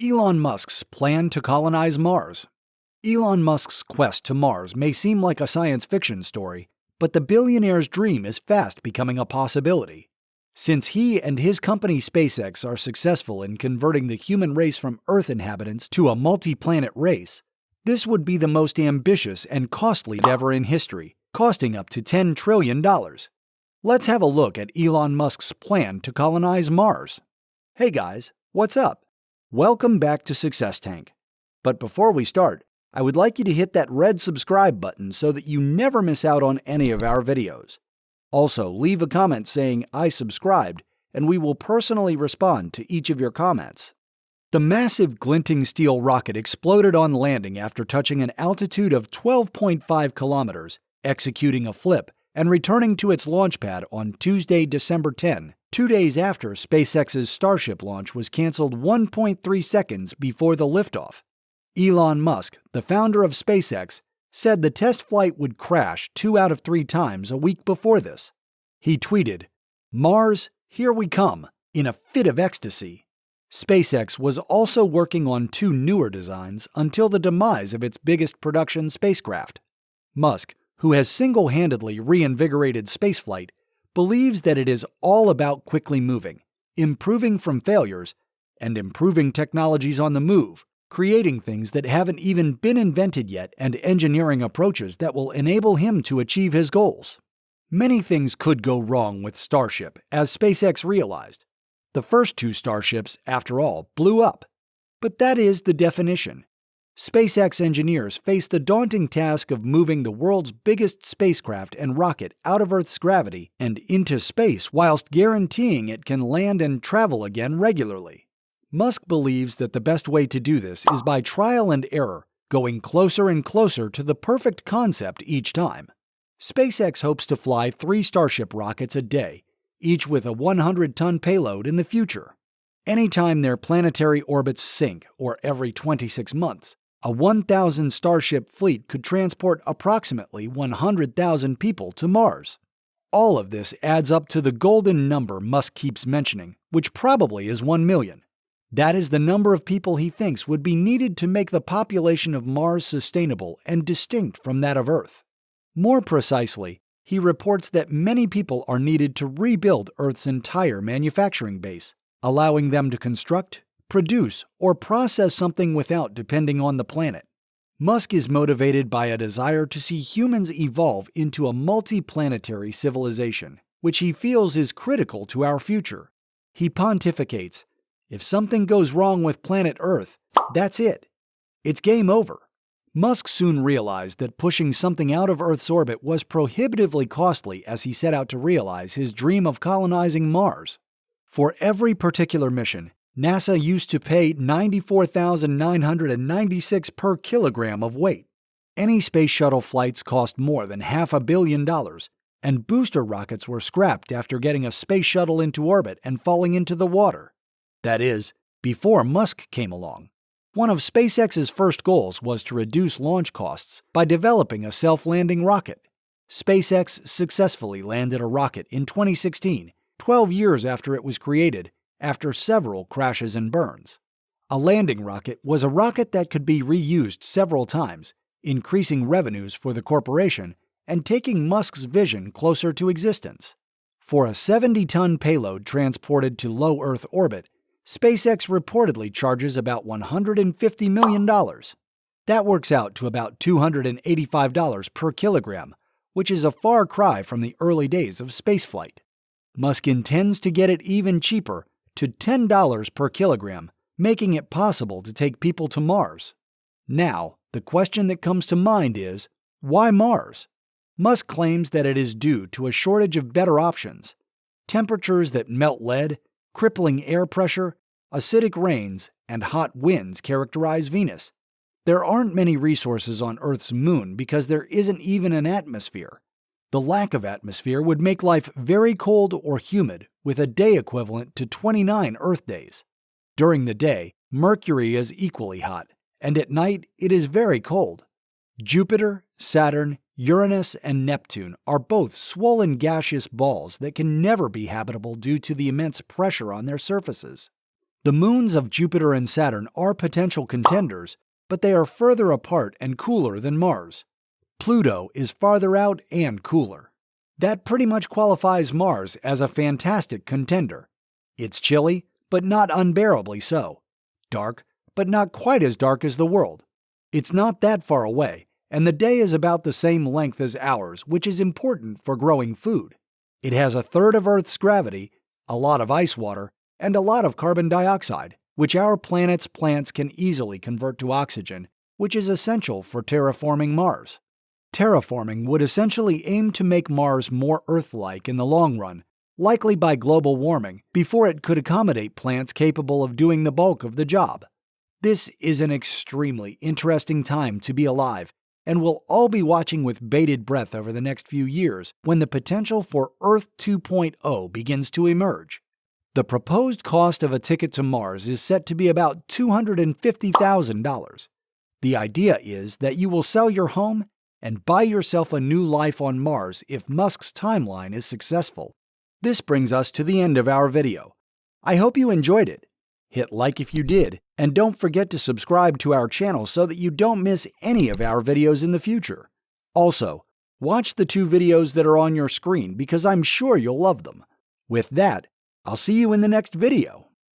Elon Musk's plan to colonize Mars. Elon Musk's quest to Mars may seem like a science fiction story, but the billionaire's dream is fast becoming a possibility. Since he and his company SpaceX are successful in converting the human race from Earth inhabitants to a multi-planet race, this would be the most ambitious and costly endeavor in history, costing up to $10 trillion. Let's have a look at Elon Musk's plan to colonize Mars. Hey guys, what's up? Welcome back to Success Tank. But before we start, I would like you to hit that red subscribe button so that you never miss out on any of our videos. Also, leave a comment saying I subscribed, and we will personally respond to each of your comments. The massive glinting steel rocket exploded on landing after touching an altitude of 12.5 kilometers, executing a flip, and returning to its launch pad on Tuesday, December 10, 2 days after SpaceX's Starship launch was canceled 1.3 seconds before the liftoff. Elon Musk, the founder of SpaceX, said the test flight would crash 2 out of 3 times a week before this. He tweeted, "Mars, here we come," in a fit of ecstasy. SpaceX was also working on 2 newer designs until the demise of its biggest production spacecraft. Musk, who has single-handedly reinvigorated spaceflight, believes that it is all about quickly moving, improving from failures, and improving technologies on the move, creating things that haven't even been invented yet and engineering approaches that will enable him to achieve his goals. Many things could go wrong with Starship, as SpaceX realized. The first 2 Starships, after all, blew up. But that is the definition. SpaceX engineers face the daunting task of moving the world's biggest spacecraft and rocket out of Earth's gravity and into space whilst guaranteeing it can land and travel again regularly. Musk believes that the best way to do this is by trial and error, going closer and closer to the perfect concept each time. SpaceX hopes to fly 3 Starship rockets a day, each with a 100-ton payload in the future. Anytime their planetary orbits sync, or every 26 months, a 1,000 Starship fleet could transport approximately 100,000 people to Mars. All of this adds up to the golden number Musk keeps mentioning, which probably is 1 million. That is the number of people he thinks would be needed to make the population of Mars sustainable and distinct from that of Earth. More precisely, he reports that many people are needed to rebuild Earth's entire manufacturing base, allowing them to construct, produce, or process something without depending on the planet. Musk is motivated by a desire to see humans evolve into a multi-planetary civilization, which he feels is critical to our future. He pontificates, "If something goes wrong with planet Earth, that's it. It's game over." Musk soon realized that pushing something out of Earth's orbit was prohibitively costly as he set out to realize his dream of colonizing Mars. For every particular mission, NASA used to pay $94,996 per kilogram of weight. Any space shuttle flights cost more than $500 million, and booster rockets were scrapped after getting a space shuttle into orbit and falling into the water. That is, before Musk came along. One of SpaceX's first goals was to reduce launch costs by developing a self-landing rocket. SpaceX successfully landed a rocket in 2016, 12 years after it was created, after several crashes and burns. A landing rocket was a rocket that could be reused several times, increasing revenues for the corporation and taking Musk's vision closer to existence. For a 70-ton payload transported to low Earth orbit, SpaceX reportedly charges about $150 million. That works out to about $285 per kilogram, which is a far cry from the early days of spaceflight. Musk intends to get it even cheaper, to $10 per kilogram, making it possible to take people to Mars. Now, the question that comes to mind is, why Mars? Musk claims that it is due to a shortage of better options. Temperatures that melt lead, crippling air pressure, acidic rains, and hot winds characterize Venus. There aren't many resources on Earth's moon because there isn't even an atmosphere. The lack of atmosphere would make life very cold or humid, with a day equivalent to 29 Earth days. During the day, Mercury is equally hot, and at night it is very cold. Jupiter, Saturn, Uranus, and Neptune are both swollen gaseous balls that can never be habitable due to the immense pressure on their surfaces. The moons of Jupiter and Saturn are potential contenders, but they are further apart and cooler than Mars. Pluto is farther out and cooler. That pretty much qualifies Mars as a fantastic contender. It's chilly, but not unbearably so. Dark, but not quite as dark as the world. It's not that far away, and the day is about the same length as ours, which is important for growing food. It has a third of Earth's gravity, a lot of ice water, and a lot of carbon dioxide, which our planet's plants can easily convert to oxygen, which is essential for terraforming Mars. Terraforming would essentially aim to make Mars more Earth-like in the long run, likely by global warming, before it could accommodate plants capable of doing the bulk of the job. This is an extremely interesting time to be alive, and we'll all be watching with bated breath over the next few years when the potential for Earth 2.0 begins to emerge. The proposed cost of a ticket to Mars is set to be about $250,000. The idea is that you will sell your home and buy yourself a new life on Mars if Musk's timeline is successful. This brings us to the end of our video. I hope you enjoyed it. Hit like if you did, and don't forget to subscribe to our channel so that you don't miss any of our videos in the future. Also, watch the 2 videos that are on your screen because I'm sure you'll love them. With that, I'll see you in the next video.